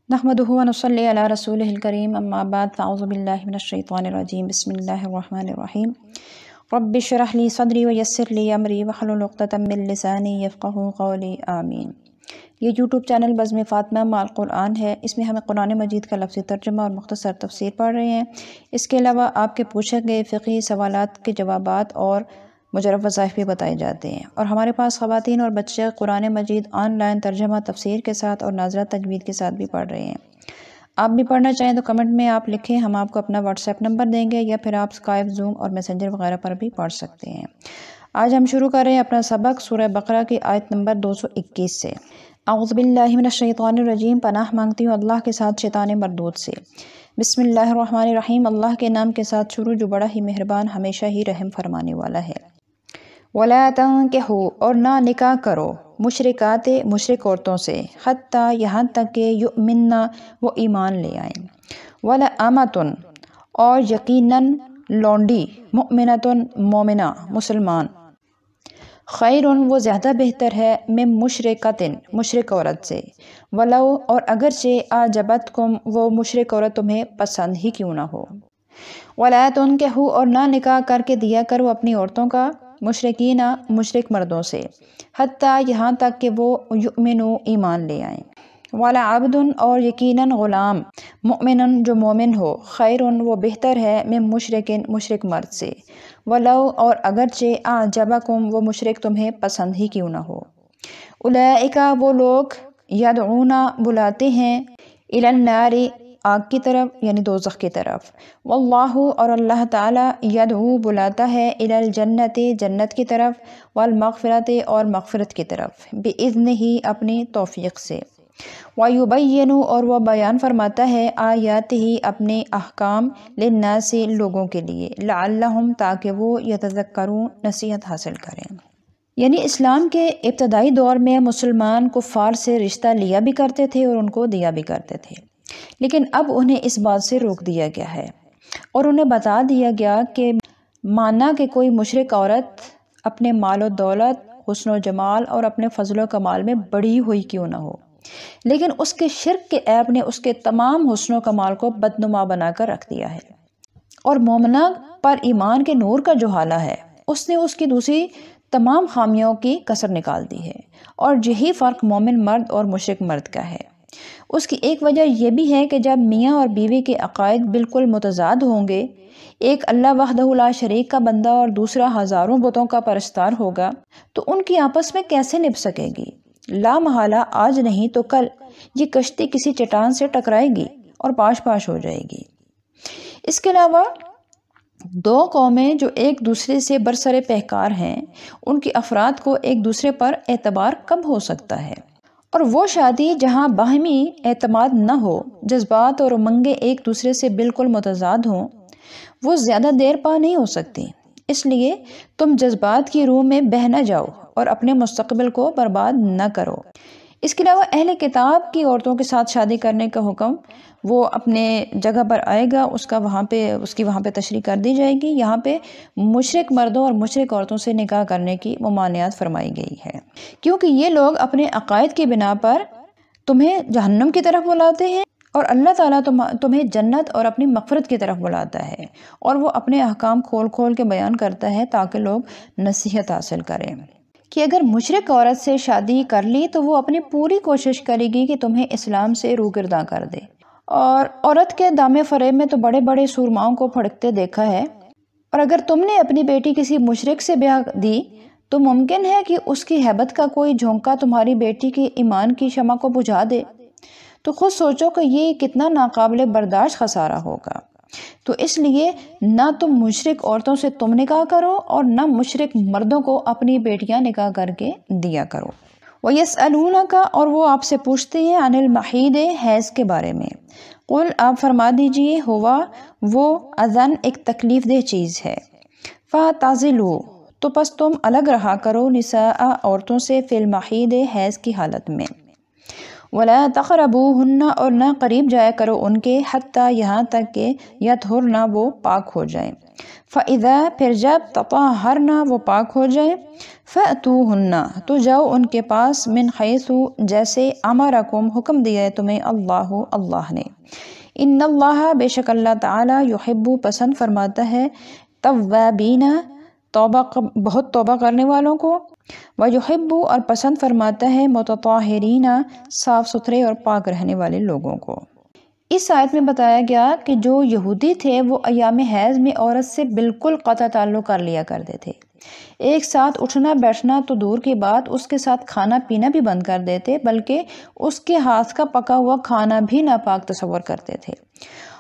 نحمدہ و نصلی علی رسولہ الکریم اما بعد فاعوذ باللہ من الشیطان الرجیم بسم اللہ الرحمن الرحیم رب اشرح لی صدری ویسر لی امری واحلل عقدۃ من لسانی یفقہوا قولی آمین۔ یہ یوٹیوب چینل بزم فاطمہ مع القرآن ہے۔ اس میں ہمیں قرآن مجید کا لفظی ترجمہ اور مختصر تفسیر پڑھ رہے ہیں۔ اس کے علاوہ آپ کے پوچھے گئے فقہی سوالات کے جوابات اور مجرب وظائف بھی بتائے جاتے ہیں، اور ہمارے پاس خواتین اور بچے قرآن مجید آن لائن ترجمہ تفسیر کے ساتھ اور ناظرہ تجوید کے ساتھ بھی پڑھ رہے ہیں۔ آپ بھی پڑھنا چاہیں تو کمنٹ میں آپ لکھیں، ہم آپ کو اپنا واٹس ایپ نمبر دیں گے، یا پھر آپ اسکائپ، زوم اور میسنجر وغیرہ پر بھی پڑھ سکتے ہیں۔ آج ہم شروع کر رہے ہیں اپنا سبق سورہ بقرہ کی آیت نمبر 221 سے۔ اعوذ باللہ من الشیطان الرجیم، پناہ مانگتی ہوں اللہ کے ساتھ شیطان مردود سے۔ بسم اللہ الرحمن الرحیم، اللہ کے نام کے ساتھ شروع جو بڑا ہی مہربان ہمیشہ ہی رحم فرمانے والا ہے۔ وَلَا تَنكِحُوا، اور نہ نکاح کرو، مشرکات مشرک عورتوں سے، حتیٰ یہاں تک کہ یؤمننا وہ ایمان لے آئیں، وَلَأَمَةٌ اور یقیناً لونڈی، مؤمنۃ مومنہ مسلمان، خیرٌ وہ زیادہ بہتر ہے، من مشرکۃ مشرک عورت سے، ولو اور اگرچہ اعجبتکم وہ مشرک عورت تمہیں پسند ہی کیوں نہ ہو۔ وَلَا تُنكِحُوا اور نہ نکاح کر کے دیا کرو اپنی عورتوں کا، مشرکین مشرک مردوں سے، حتیٰ یہاں تک کہ وہ یؤمنوا ایمان لے آئیں۔ وَلَعَبْدٌ اور یقیناً غلام، مؤمن جو مومن ہو، خیرٌ وہ بہتر ہے، من مشرکن مشرک مرد سے، ولو اور اگرچہ اعجبکم وہ مشرک تمہیں پسند ہی کیوں نہ ہو۔ اولئک وہ لوگ، یدعون بلاتے ہیں، الی النار آگ کی طرف یعنی دوزخ کی طرف، واللہ اور اللہ تعالیٰ یدعو بلاتا ہے، الی الجنت جنت کی طرف، والمغفرت اور مغفرت کی طرف، بإذنہ اپنی توفیق سے، ویبین اور وہ بیان فرماتا ہے، آیاتہ اپنے احکام، للناس لوگوں کے لیے، لعلہم تاکہ وہ یتذکرون نصیحت حاصل کریں۔ یعنی اسلام کے ابتدائی دور میں مسلمان کفار سے رشتہ لیا بھی کرتے تھے اور ان کو دیا بھی کرتے تھے، لیکن اب انہیں اس بات سے روک دیا گیا ہے اور انہیں بتا دیا گیا کہ مانا کہ کوئی مشرک عورت اپنے مال و دولت، حسن و جمال اور اپنے فضل و کمال میں بڑھی ہوئی کیوں نہ ہو، لیکن اس کے شرک کے عیب نے اس کے تمام حسن و کمال کو بدنما بنا کر رکھ دیا ہے، اور مومنہ پر ایمان کے نور کا جو حالہ ہے اس نے اس کی دوسری تمام خامیوں کی کسر نکال دی ہے، اور یہی فرق مومن مرد اور مشرک مرد کا ہے۔ اس کی ایک وجہ یہ بھی ہے کہ جب میاں اور بیوی کے عقائد بالکل متضاد ہوں گے، ایک اللہ وحدہ لا شریک کا بندہ اور دوسرا ہزاروں بتوں کا پرستار ہوگا، تو ان کی آپس میں کیسے نبھ سکے گی؟ لا محالہ آج نہیں تو کل یہ کشتی کسی چٹان سے ٹکرائے گی اور پاش پاش ہو جائے گی۔ اس کے علاوہ دو قومیں جو ایک دوسرے سے برسر پیکار ہیں، ان کی افراد کو ایک دوسرے پر اعتبار کب ہو سکتا ہے؟ اور وہ شادی جہاں باہمی اعتماد نہ ہو، جذبات اور امنگیں ایک دوسرے سے بالکل متضاد ہوں، وہ زیادہ دیر پا نہیں ہو سکتی۔ اس لیے تم جذبات کی روح میں بہہ نہ جاؤ اور اپنے مستقبل کو برباد نہ کرو۔ اس کے علاوہ اہل کتاب کی عورتوں کے ساتھ شادی کرنے کا حکم وہ اپنے جگہ پر آئے گا، اس کی وہاں پہ تشریح کر دی جائے گی۔ یہاں پہ مشرک مردوں اور مشرک عورتوں سے نکاح کرنے کی ممانعت فرمائی گئی ہے، کیونکہ یہ لوگ اپنے عقائد کی بنا پر تمہیں جہنم کی طرف بلاتے ہیں، اور اللہ تعالیٰ تمہیں جنت اور اپنی مغفرت کی طرف بلاتا ہے، اور وہ اپنے احکام کھول کھول کے بیان کرتا ہے تاکہ لوگ نصیحت حاصل کریں کہ اگر مشرک عورت سے شادی کر لی تو وہ اپنی پوری کوشش کرے گی کہ تمہیں اسلام سے روگرداں کر دے، اور عورت کے دامے فریب میں تو بڑے بڑے سورماؤں کو پھڑکتے دیکھا ہے، اور اگر تم نے اپنی بیٹی کسی مشرک سے بیاہ دی تو ممکن ہے کہ اس کی ہیبت کا کوئی جھونکا تمہاری بیٹی کی ایمان کی شمع کو بجھا دے، تو خود سوچو کہ یہ کتنا ناقابل برداشت خسارہ ہوگا۔ تو اس لیے نہ تم مشرک عورتوں سے تم نکاح کرو اور نہ مشرک مردوں کو اپنی بیٹیاں نکاح کر کے دیا کرو۔ وَيَسْأَلُونَكَ اور وہ آپ سے پوچھتے ہیں، عن المحیض حیض کے بارے میں، قل آپ فرما دیجئے، ہوا وہ اذن ایک تکلیف دہ چیز ہے، فَاعْتَزِلُوا تو پس تم الگ رہا کرو، نساء عورتوں سے، فی المحیض حیض کی حالت میں، ولا تقربوہن اور نہ قریب جایا کرو ان کے حتیٰ یہاں تک کہ یطہرن وہ پاک ہو جائیں، فَإِذَا پھر جب تطہرن وہ پاک ہو جائیں، فَأْتُوهُنَّ تو جاؤ ان کے پاس من حیث جیسے امرکم حکم دیا ہے تمہیں اللہ نے، ان اللہ بے شک اللہ تعالی یحب پسند فرماتا ہے توابین بہت توبہ کرنے والوں کو، ویحب اور پسند فرماتا ہے متطہرین صاف ستھرے اور پاک رہنے والے لوگوں کو۔ اس آیت میں بتایا گیا کہ جو یہودی تھے وہ ایام حیض میں عورت سے بالکل قطع تعلق کر لیا کرتے تھے، ایک ساتھ اٹھنا بیٹھنا تو دور کی بات، اس کے ساتھ کھانا پینا بھی بند کر دیتے، بلکہ اس کے ہاتھ کا پکا ہوا کھانا بھی ناپاک تصور کرتے تھے۔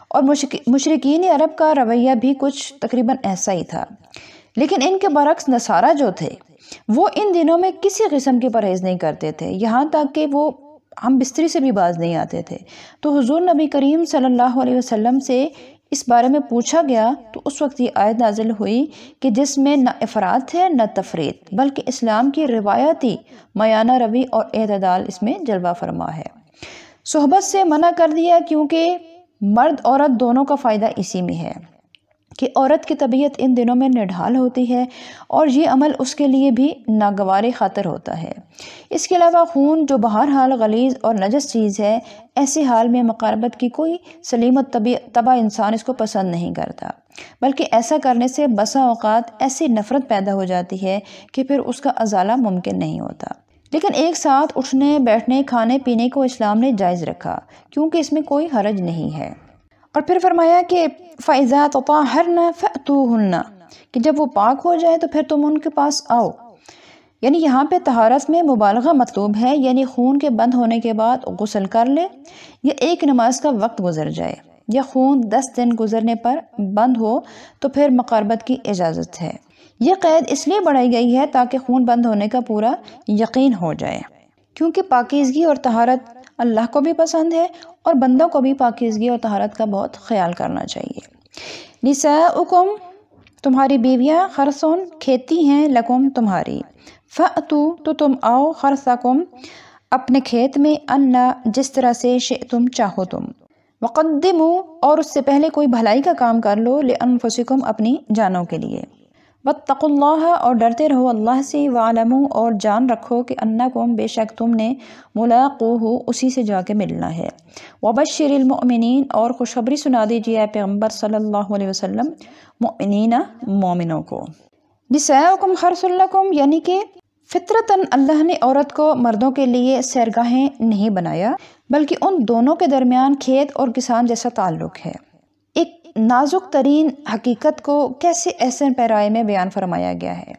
اور مشرکین عرب کا رویہ بھی کچھ تقریباً ایسا ہی تھا، لیکن ان کے برعکس نصارہ جو تھے وہ ان دنوں میں کسی قسم کی پرہیز نہیں کرتے تھے، یہاں تک کہ وہ ہم بستری سے بھی باز نہیں آتے تھے۔ تو حضور نبی کریم صلی اللہ علیہ وسلم سے اس بارے میں پوچھا گیا تو اس وقت یہ آیت نازل ہوئی کہ جس میں نہ افراط ہے نہ تفریط، بلکہ اسلام کی روایتی میانہ روی اور اعتدال اس میں جلوہ فرما ہے۔ صحبت سے منع کر دیا کیونکہ مرد عورت دونوں کا فائدہ اسی میں ہے کہ عورت کی طبیعت ان دنوں میں نڈھال ہوتی ہے اور یہ عمل اس کے لیے بھی ناگوار خاطر ہوتا ہے۔ اس کے علاوہ خون جو بہرحال غلیظ اور نجس چیز ہے، ایسے حال میں مقاربت کی کوئی سلیم طبع انسان اس کو پسند نہیں کرتا، بلکہ ایسا کرنے سے بسا اوقات ایسی نفرت پیدا ہو جاتی ہے کہ پھر اس کا ازالہ ممکن نہیں ہوتا۔ لیکن ایک ساتھ اٹھنے بیٹھنے کھانے پینے کو اسلام نے جائز رکھا کیونکہ اس میں کوئی حرج نہیں ہے۔ اور پھر فرمایا کہ فَإِذَا تَطَهَّرْنَ فَأْتُوهُنَّ کہ جب وہ پاک ہو جائے تو پھر تم ان کے پاس آؤ، یعنی یہاں پہ طہارت میں مبالغہ مطلوب ہے، یعنی خون کے بند ہونے کے بعد غسل کر لے یا ایک نماز کا وقت گزر جائے یا خون 10 دن گزرنے پر بند ہو تو پھر مقاربت کی اجازت ہے۔ یہ قید اس لیے بڑھائی گئی ہے تاکہ خون بند ہونے کا پورا یقین ہو جائے، کیونکہ پاکیزگی اور طہارت اللہ کو بھی پسند ہے اور بندوں کو بھی پاکیزگی اور طہارت کا بہت خیال کرنا چاہیے۔ نساؤکم تمہاری بیویاں خرسون کھیتی ہیں، لکم تمہاری، فأتو تو تم آؤ، خرسکم اپنے کھیت میں، انا جس طرح سے شئتم چاہو تم، وقدمو اور اس سے پہلے کوئی بھلائی کا کام کر لو، لانفسکم اپنی جانوں کے لیے، واتقوا اللہ اور ڈرتے رہو اللہ سے، وعلموا اور جان رکھو کہ انکم بے شک تم نے ملاقوہ اسی سے جا کے ملنا ہے، وبشر المؤمنین اور خوشخبری سنا دیجیے اے پیغمبر صلی اللہ علیہ وسلم مؤمنین مومنوں کو۔ نساؤکم خرس لکم یعنی کہ فطرتاً اللہ نے عورت کو مردوں کے لیے سیرگاہیں نہیں بنایا، بلکہ ان دونوں کے درمیان کھیت اور کسان جیسا تعلق ہے۔ ایک نازک ترین حقیقت کو کیسے احسن پیرائے میں بیان فرمایا گیا ہے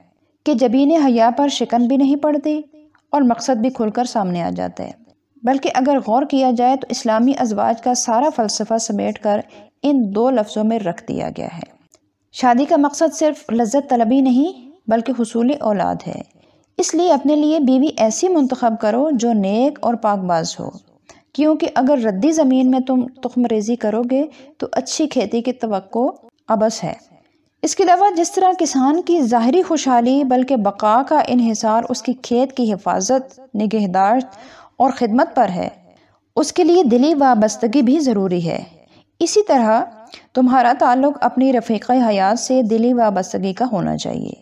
کہ جبین حیا پر شکن بھی نہیں پڑتی اور مقصد بھی کھل کر سامنے آ جاتا ہے، بلکہ اگر غور کیا جائے تو اسلامی ازواج کا سارا فلسفہ سمیٹ کر ان 2 لفظوں میں رکھ دیا گیا ہے۔ شادی کا مقصد صرف لذت طلبی نہیں بلکہ حصول اولاد ہے، اس لیے اپنے لیے بیوی ایسی منتخب کرو جو نیک اور پاک باز ہو، کیونکہ اگر ردی زمین میں تم تخم ریزی کرو گے تو اچھی کھیتی کی توقع عبث ہے۔ اس کے علاوہ جس طرح کسان کی ظاہری خوشحالی بلکہ بقا کا انحصار اس کی کھیت کی حفاظت، نگہداشت اور خدمت پر ہے، اس کے لیے دلی وابستگی بھی ضروری ہے۔ اسی طرح تمہارا تعلق اپنی رفیقہ حیات سے دلی وابستگی کا ہونا چاہیے،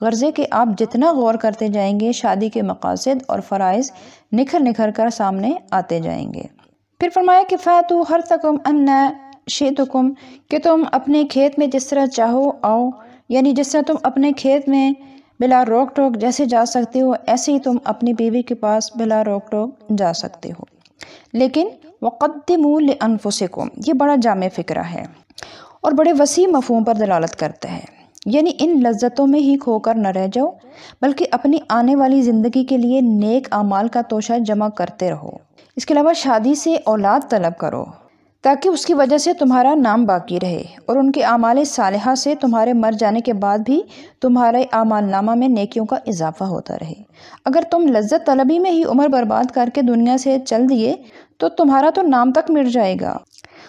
غرضے کہ آپ جتنا غور کرتے جائیں گے شادی کے مقاصد اور فرائض نکھر نکھر کر سامنے آتے جائیں گے۔ پھر فرمایا کہ فاتو حرثکم انا شئتکم کہ تم اپنے کھیت میں جس طرح چاہو آؤ، یعنی جس طرح تم اپنے کھیت میں بلا روک ٹوک جیسے جا سکتے ہو ایسے ہی تم اپنی بیوی کے پاس بلا روک ٹوک جا سکتے ہو، لیکن وقدموا لانفسکم یہ بڑا جامع فکرہ ہے اور بڑے وسیع مفہوم پر دلالت کرتا ہے، یعنی ان لذتوں میں ہی کھو کر نہ رہ جاؤ بلکہ اپنی آنے والی زندگی کے لیے نیک اعمال کا توشہ جمع کرتے رہو۔ اس کے علاوہ شادی سے اولاد طلب کرو تاکہ اس کی وجہ سے تمہارا نام باقی رہے اور ان کے اعمال صالحہ سے تمہارے مر جانے کے بعد بھی تمہارے اعمال نامہ میں نیکیوں کا اضافہ ہوتا رہے۔ اگر تم لذت طلبی میں ہی عمر برباد کر کے دنیا سے چل دیے تو تمہارا تو نام تک مٹ جائے گا،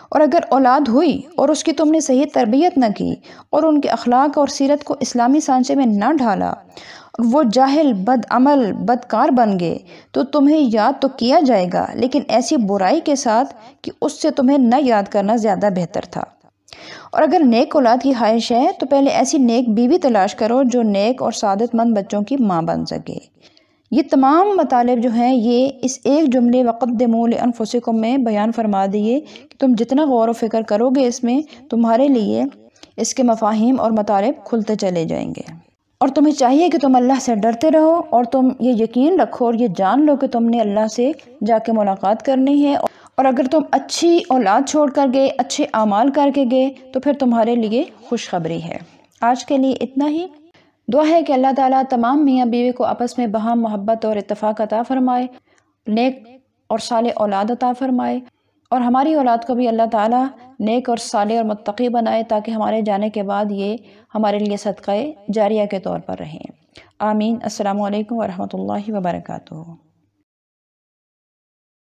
اور اگر اولاد ہوئی اور اس کی تم نے صحیح تربیت نہ کی اور ان کے اخلاق اور سیرت کو اسلامی سانچے میں نہ ڈھالا وہ جاہل، بد عمل، بدکار بن گئے تو تمہیں یاد تو کیا جائے گا، لیکن ایسی برائی کے ساتھ کہ اس سے تمہیں نہ یاد کرنا زیادہ بہتر تھا۔ اور اگر نیک اولاد کی خواہش ہے تو پہلے ایسی نیک بیوی تلاش کرو جو نیک اور سعادت مند بچوں کی ماں بن سکے۔ یہ تمام مطالب جو ہیں یہ اس ایک جملے وَقَدِّمُوا لِأَنفُسِكُم میں بیان فرما دیے کہ تم جتنا غور و فکر کرو گے اس میں، تمہارے لیے اس کے مفاہیم اور مطالب کھلتے چلے جائیں گے۔ اور تمہیں چاہیے کہ تم اللہ سے ڈرتے رہو اور تم یہ یقین رکھو اور یہ جان لو کہ تم نے اللہ سے جا کے ملاقات کرنی ہے، اور اگر تم اچھی اولاد چھوڑ کر گئے، اچھے اعمال کر کے گئے تو پھر تمہارے لیے خوشخبری ہے۔ آج کے لیے اتنا ہی۔ دعا ہے کہ اللہ تعالیٰ تمام میاں بیوی کو آپس میں باہم محبت اور اتفاق عطا فرمائے، نیک اور صالح اولاد عطا فرمائے، اور ہماری اولاد کو بھی اللہ تعالیٰ نیک اور صالح اور متقی بنائے تاکہ ہمارے جانے کے بعد یہ ہمارے لیے صدقہ جاریہ کے طور پر رہیں۔ آمین۔ السلام علیکم ورحمۃ اللہ وبرکاتہ۔